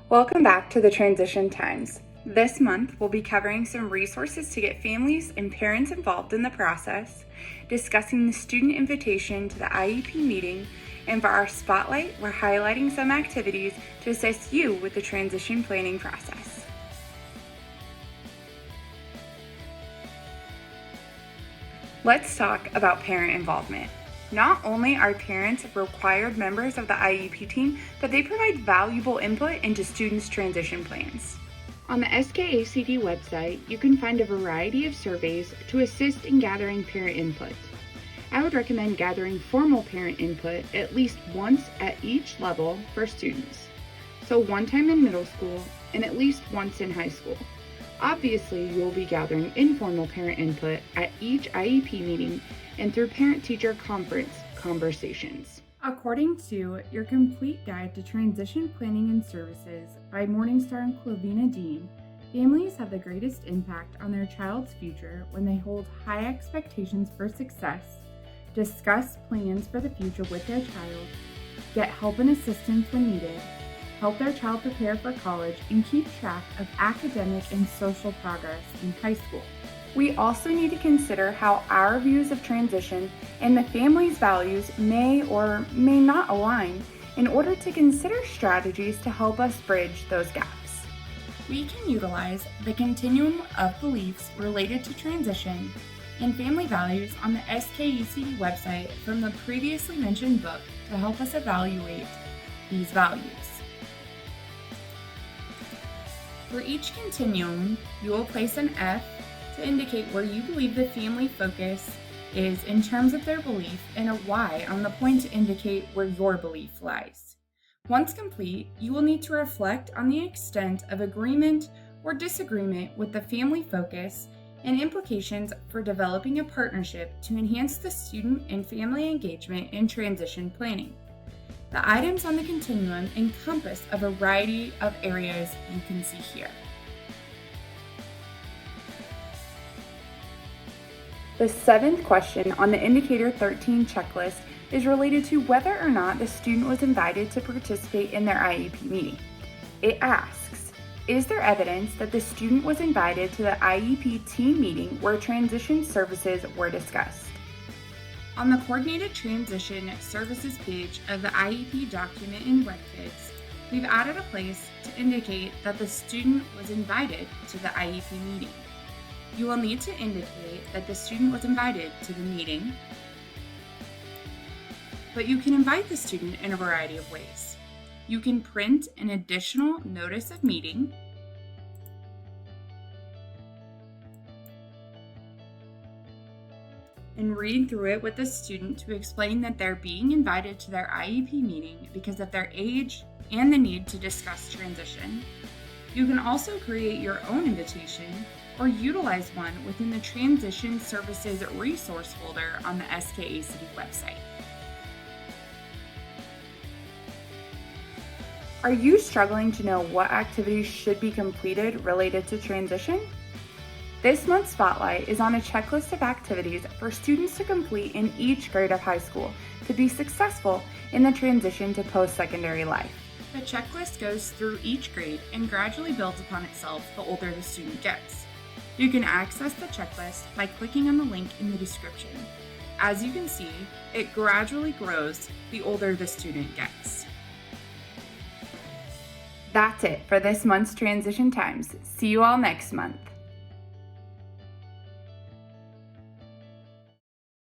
Welcome back to the Transition Times. This month, we'll be covering some resources to get families and parents involved in the process, discussing the student invitation to the IEP meeting, and for our spotlight, we're highlighting some activities to assist you with the transition planning process. Let's talk about parent involvement. Not only are parents required members of the IEP team, but they provide valuable input into students' transition plans. On the SKACD website, you can find a variety of surveys to assist in gathering parent input. I would recommend gathering formal parent input at least once at each level for students. So one time in middle school and at least once in high school. Obviously, you'll be gathering informal parent input at each IEP meeting and through parent-teacher conference conversations. According to Your Complete Guide to Transition Planning and Services by Morningstar and Clovina Dean, families have the greatest impact on their child's future when they hold high expectations for success, discuss plans for the future with their child, get help and assistance when needed, help their child prepare for college, and keep track of academic and social progress in high school. We also need to consider how our views of transition and the family's values may or may not align in order to consider strategies to help us bridge those gaps. We can utilize the continuum of beliefs related to transition and family values on the SKACD website from the previously mentioned book to help us evaluate these values. For each continuum, you will place an F to indicate where you believe the family focus is in terms of their belief, and a Y on the point to indicate where your belief lies. Once complete, you will need to reflect on the extent of agreement or disagreement with the family focus and implications for developing a partnership to enhance the student and family engagement in transition planning. The items on the continuum encompass a variety of areas you can see here. The seventh question on the Indicator 13 checklist is related to whether or not the student was invited to participate in their IEP meeting. It asks, is there evidence that the student was invited to the IEP team meeting where transition services were discussed? On the Coordinated Transition Services page of the IEP document in WebKids, we've added a place to indicate that the student was invited to the IEP meeting. You will need to indicate that the student was invited to the meeting, but you can invite the student in a variety of ways. You can print an additional notice of meeting, and read through it with the student to explain that they're being invited to their IEP meeting because of their age and the need to discuss transition. You can also create your own invitation or utilize one within the Transition Services resource folder on the SKACD website. Are you struggling to know what activities should be completed related to transition? This month's spotlight is on a checklist of activities for students to complete in each grade of high school to be successful in the transition to post-secondary life. The checklist goes through each grade and gradually builds upon itself the older the student gets. You can access the checklist by clicking on the link in the description. As you can see, it gradually grows the older the student gets. That's it for this month's Transition Times. See you all next month.